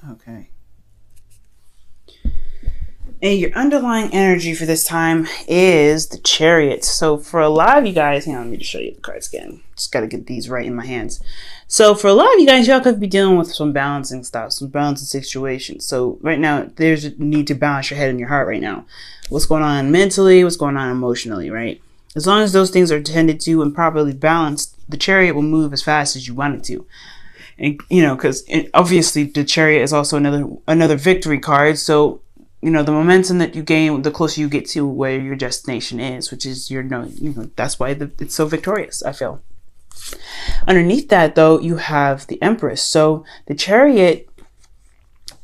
Okay. And your underlying energy for this time is the Chariot. So for a lot of you guys, let me just show you the cards again. Just got to get these right in my hands. So for a lot of you guys, y'all could be dealing with some balancing stuff, some balancing situations. So right now, there's a need to balance your head and your heart right now. What's going on mentally, what's going on emotionally, right? As long as those things are tended to and properly balanced, the Chariot will move as fast as you want it to. And, because obviously the Chariot is also another victory card. So, the momentum that you gain, the closer you get to where your destination is, which is that's why it's so victorious, I feel. Underneath that, though, you have the Empress. So the Chariot,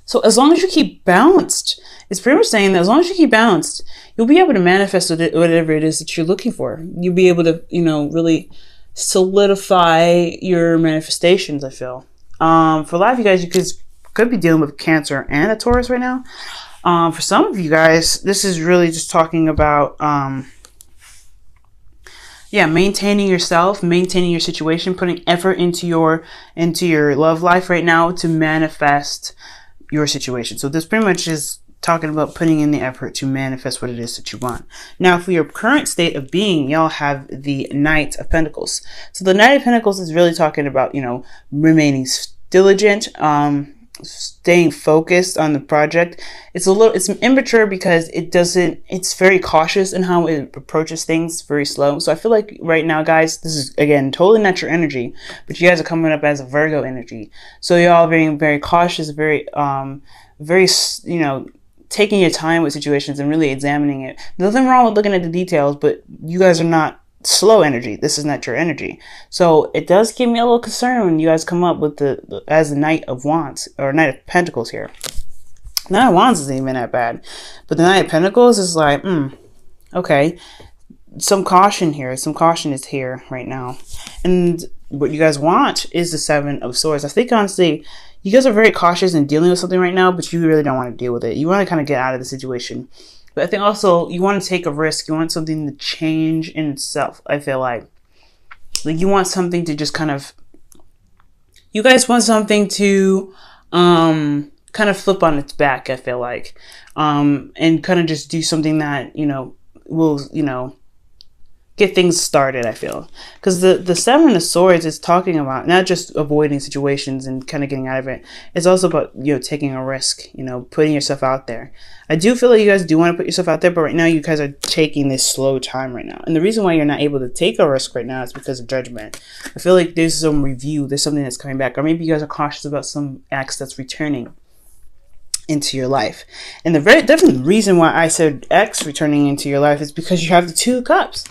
so as long as you keep balanced, it's pretty much saying that as long as you keep balanced, you'll be able to manifest whatever it is that you're looking for. You'll be able to, really solidify your manifestations, I feel. For a lot of you guys, you could be dealing with Cancer and a Taurus right now. For some of you guys, this is really just talking about, maintaining yourself, maintaining your situation, putting effort into your love life right now to manifest your situation. So this pretty much is talking about putting in the effort to manifest what it is that you want. Now, for your current state of being, y'all have the Knight of Pentacles. So the Knight of Pentacles is really talking about, remaining diligent, staying focused on the project. It's immature because it's very cautious in how it approaches things, very slow. So I feel like right now, guys, this is again totally not your energy, but you guys are coming up as a Virgo energy. So you're all being very cautious, very taking your time with situations and really examining it. Nothing wrong with looking at the details, but you guys are not slow energy. This is not your energy. So it does give me a little concern when you guys come up with as the Knight of Wands or Knight of Pentacles here. Knight of Wands isn't even that bad, but the Knight of Pentacles is like, okay, some caution here. Some caution is here right now. And what you guys want is the Seven of Swords. I think honestly, you guys are very cautious in dealing with something right now, but you really don't want to deal with it. You want to kind of get out of the situation. But I think also you want to take a risk. You want something to change in itself. I feel like you want something to just you guys want something to kind of flip on its back, I feel like, and kind of just do something that, will, get things started, I feel. Because the Seven of Swords is talking about not just avoiding situations and kind of getting out of it. It's also about, taking a risk, putting yourself out there. I do feel like you guys do want to put yourself out there, but right now you guys are taking this slow time right now. And the reason why you're not able to take a risk right now is because of Judgment. I feel like there's some review, there's something that's coming back, or maybe you guys are cautious about some acts that's returning into your life. And the very definite reason why I said X returning into your life is because you have the Two of Cups.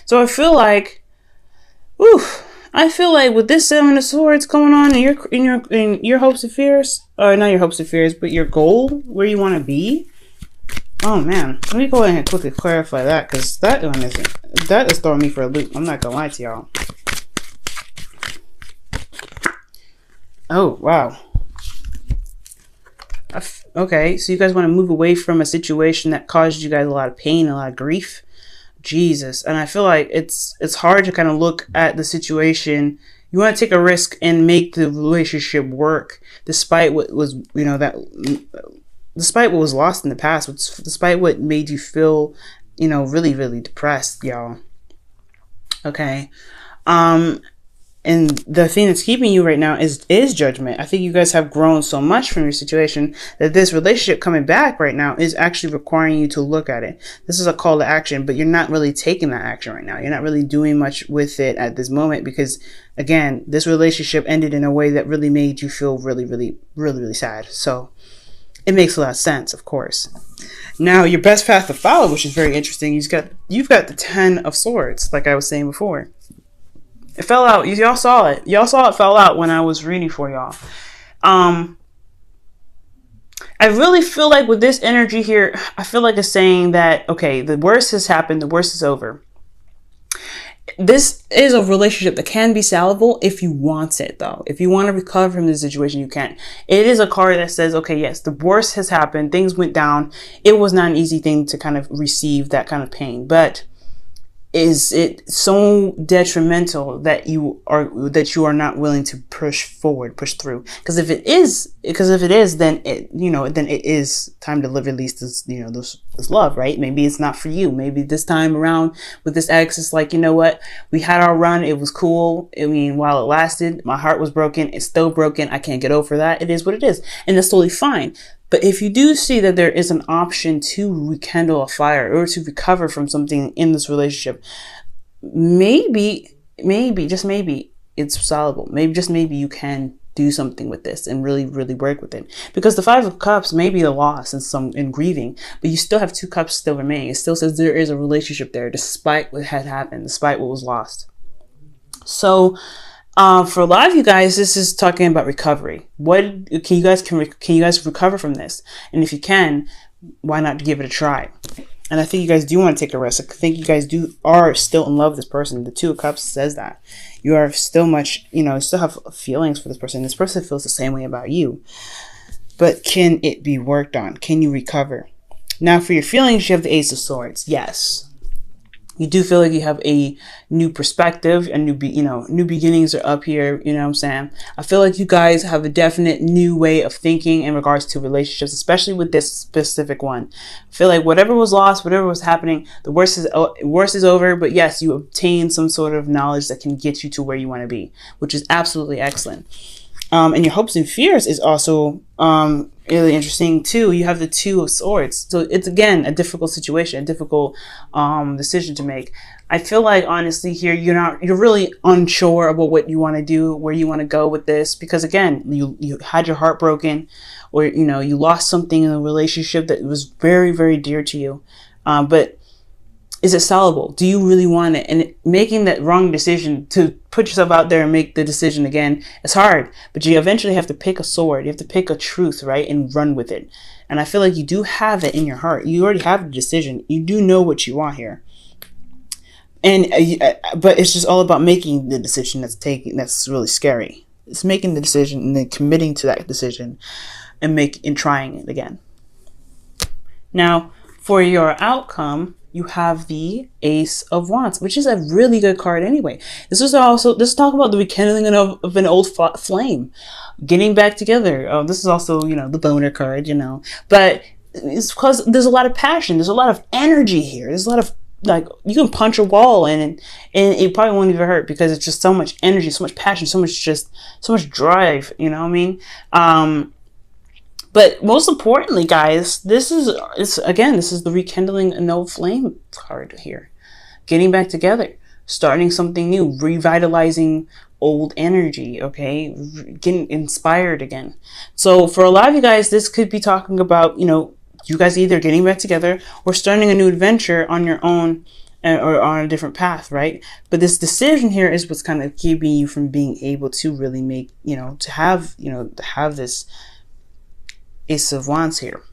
So I feel like, with this Seven of Swords going on in your hopes and fears, or not your hopes and fears, but your goal, where you want to be. Oh man, let me go ahead and quickly clarify that, because that is throwing me for a loop. I'm not gonna lie to y'all. Oh wow. Okay, so you guys want to move away from a situation that caused you guys a lot of pain, a lot of grief. Jesus. And I feel like it's hard to kind of look at the situation. You want to take a risk and make the relationship work despite what was, despite what was lost in the past, despite what made you feel, really, really depressed, y'all. Okay. And the thing that's keeping you right now is Judgment. I think you guys have grown so much from your situation that this relationship coming back right now is actually requiring you to look at it. This is a call to action, but you're not really taking that action right now. You're not really doing much with it at this moment because, again, this relationship ended in a way that really made you feel really, really, really, really sad. So it makes a lot of sense, of course. Now, your best path to follow, which is very interesting, you've got the Ten of Swords, like I was saying before. It fell out. Y'all saw it. Y'all saw it fell out when I was reading for y'all. I really feel like with this energy here, I feel like it's saying that, okay, the worst has happened. The worst is over. This is a relationship that can be salvable if you want it, though. If you want to recover from this situation, you can. It is a card that says, okay, yes, the worst has happened. Things went down. It was not an easy thing to kind of receive that kind of pain. But is it so detrimental that you are not willing to push forward, push through? Because if it is, then it is time to release this, this love, right? Maybe it's not for you. Maybe this time around with this ex, it's like, you know what? We had our run. It was cool. I mean, while it lasted, my heart was broken. It's still broken. I can't get over that. It is what it is. And that's totally fine. But if you do see that there is an option to rekindle a fire or to recover from something in this relationship, maybe, just maybe it's solvable. Maybe, just maybe you can do something with this and really, really work with it. Because the 5 of Cups may be a loss in grieving, but you still have 2 cups still remaining. It still says there is a relationship there despite what had happened, despite what was lost. So, for a lot of you guys, this is talking about recovery. What can you guys recover from this? And if you can, why not give it a try? And I think you guys do want to take a risk. I think you guys are still in love with this person. The 2 of Cups says that you are still still have feelings for this person. This person feels the same way about you. But can it be worked on? Can you recover? Now, for your feelings, you have the Ace of Swords. Yes. You do feel like you have a new perspective, and new beginnings are up here. You know what I'm saying? I feel like you guys have a definite new way of thinking in regards to relationships, especially with this specific one. I feel like whatever was lost, whatever was happening, the worst is over. But yes, you obtain some sort of knowledge that can get you to where you want to be, which is absolutely excellent. And your hopes and fears is also really interesting too. You have the 2 of Swords. So it's, again, a difficult situation, a difficult decision to make. I feel like, honestly, here you're really unsure about what you want to do, where you want to go with this, because again, you had your heart broken, or you lost something in a relationship that was very, very dear to you. But is it sellable? Do you really want it? And making that wrong decision to put yourself out there and make the decision again, it's hard. But you eventually have to pick a sword. You have to pick a truth, right? And run with it. And I feel like you do have it in your heart. You already have the decision. You do know what you want here. And but it's just all about making the decision that's really scary. It's making the decision and then committing to that decision and trying it again. Now, for your outcome, you have the Ace of Wands, which is a really good card anyway. This is talking about the rekindling of an old flame, getting back together. This is also, the boner card, but it's because there's a lot of passion. There's a lot of energy here. There's a lot of, you can punch a wall and it probably won't even hurt, because it's just so much energy, so much passion, so much drive, you know what I mean? But most importantly, guys, this is the rekindling an old flame card here. Getting back together, starting something new, revitalizing old energy, okay? Getting inspired again. So for a lot of you guys, this could be talking about, you guys either getting back together or starting a new adventure on your own, or on a different path, right? But this decision here is what's kind of keeping you from being able to really make, to have this Ace of Wands here.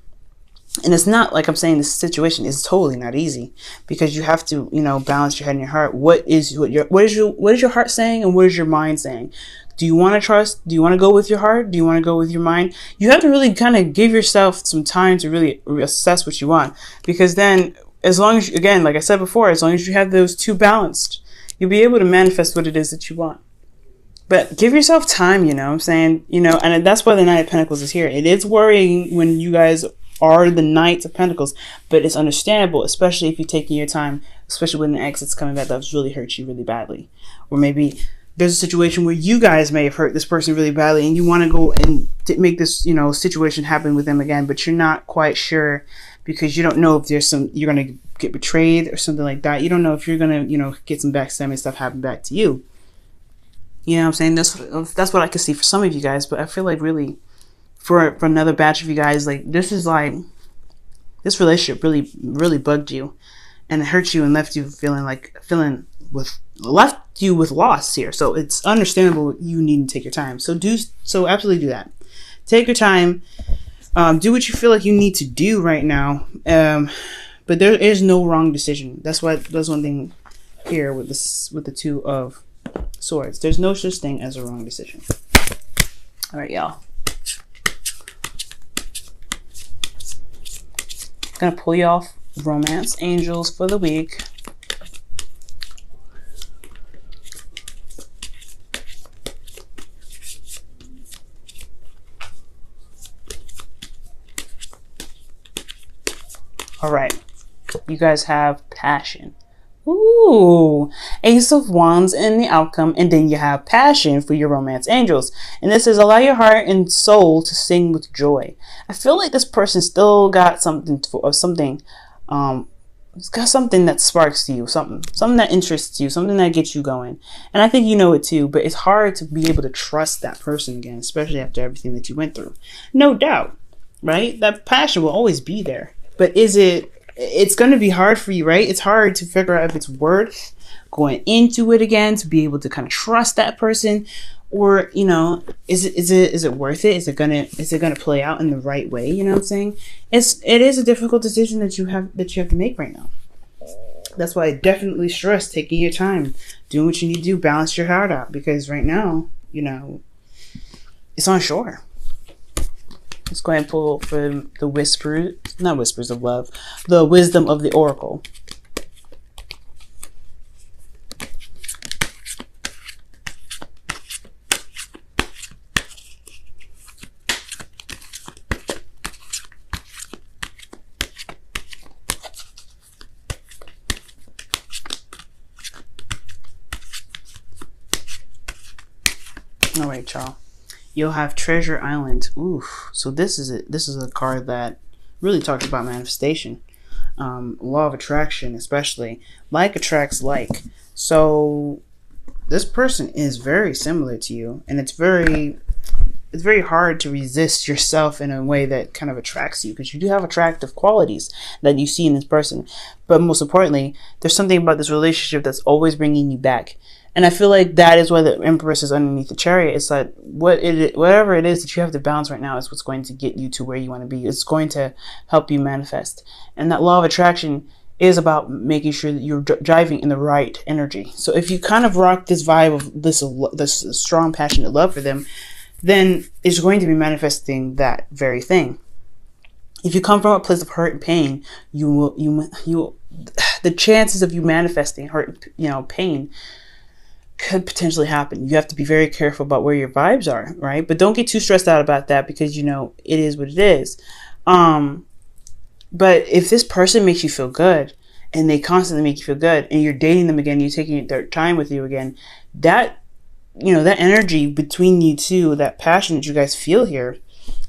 And it's not like I'm saying this situation is totally not easy, because you have to, balance your head and your heart. What is your heart saying, and what is your mind saying? Do you want to trust? Do you want to go with your heart? Do you want to go with your mind? You have to really kind of give yourself some time to really assess what you want, because then, as long as again, like I said before, as long as you have those 2 balanced, you'll be able to manifest what it is that you want. But give yourself time, you know what I'm saying? And that's why the Knight of Pentacles is here. It is worrying when you guys are the Knights of Pentacles, but it's understandable, especially if you're taking your time, especially when the ex that's coming back that's really hurt you really badly. Or maybe there's a situation where you guys may have hurt this person really badly and you want to go and make this, situation happen with them again, but you're not quite sure, because you don't know if you're going to get betrayed or something like that. You don't know if you're going to, get some backstabbing stuff happen back to you. You know what I'm saying? That's what I can see for some of you guys. But I feel like really for another batch of you guys, this relationship really, really bugged you, and it hurt you and left you with loss here. So it's understandable you need to take your time. So absolutely do that. Take your time. Do what you feel like you need to do right now. But there is no wrong decision. That's one thing here with the 2 of Swords. There's no such thing as a wrong decision. All right, y'all. Gonna pull you off Romance Angels for the week. All right. You guys have passion. Ooh, Ace of Wands in the outcome, and then you have passion for your romance angels. And this is allow your heart and soul to sing with joy. I feel like this person still got something it's got something that sparks you, something that interests you, something that gets you going. And I think you know it too, but it's hard to be able to trust that person again, especially after everything that you went through. No doubt, right? That passion will always be there. But it's going to be hard for you, right? It's hard to figure out if it's worth going into it again, to be able to kind of trust that person, or, you know, is it worth it? Is it gonna play out in the right way? You know what I'm saying? It is a difficult decision that you have to make right now. That's why I definitely stress taking your time, doing what you need to do, balance your heart out, because right now, you know, it's unsure. Let's go ahead and pull for the not whispers of love, the wisdom of the oracle. All right, y'all. You'll have Treasure Island. Oof. So this is it. This is a card that really talks about manifestation. Law of attraction, especially. Like attracts like. So this person is very similar to you, and it's very hard to resist yourself in a way that kind of attracts you, because you do have attractive qualities that you see in this person. But most importantly, there's something about this relationship that's always bringing you back. And I feel like that is why the Empress is underneath the Chariot. It's like whatever it is that you have to balance right now is what's going to get you to where you want to be. It's going to help you manifest. And that law of attraction is about making sure that you're driving in the right energy. So if you kind of rock this vibe of this strong, passionate love for them, then it's going to be manifesting that very thing. If you come from a place of hurt and pain, the chances of you manifesting hurt, pain could potentially happen. You have to be very careful about where your vibes are, right? But don't get too stressed out about that, because, it is what it is. But if this person makes you feel good, and they constantly make you feel good, and you're dating them again, you're taking their time with you again, that energy between you two, that passion that you guys feel here,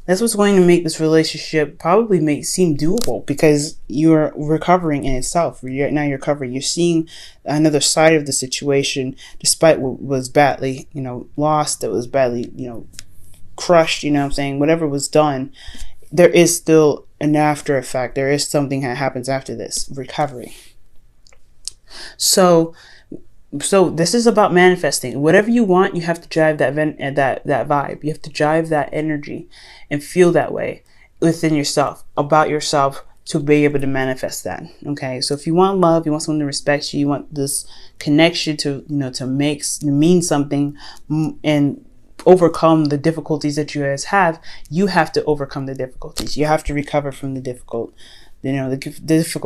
that's what's going to make this relationship probably seem doable, because you're recovering in itself. You're recovering. You're seeing another side of the situation, despite what was badly, lost, that was badly, crushed, whatever was done, there is still an after effect. There is something that happens after this recovery. So this is about manifesting. Whatever you want, you have to drive that vibe. You have to drive that energy and feel that way within yourself, about yourself, to be able to manifest that. Okay. So if you want love, you want someone to respect you, you want this connection to mean something and overcome the difficulties that you guys have, you have to overcome the difficulties. You have to recover from the difficult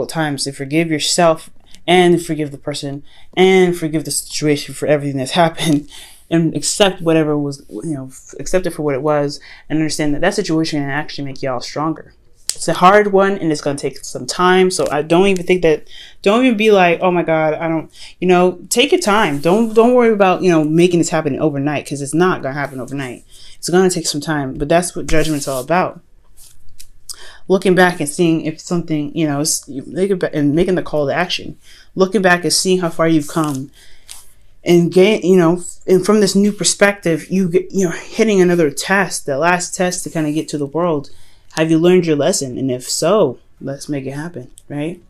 times, to forgive yourself and forgive the person and forgive the situation for everything that's happened, and accept whatever was, accept it for what it was, and understand that situation can actually make y'all stronger. It's a hard one, and it's going to take some time. So I don't even be like, oh my God, I don't, take your time. Don't worry about, making this happen overnight, because it's not going to happen overnight. It's going to take some time, but that's what judgment's all about. Looking back and seeing if something, and making the call to action. Looking back and seeing how far you've come, and and from this new perspective, you're hitting another test, the last test to kind of get to the world. Have you learned your lesson? And if so, let's make it happen, right?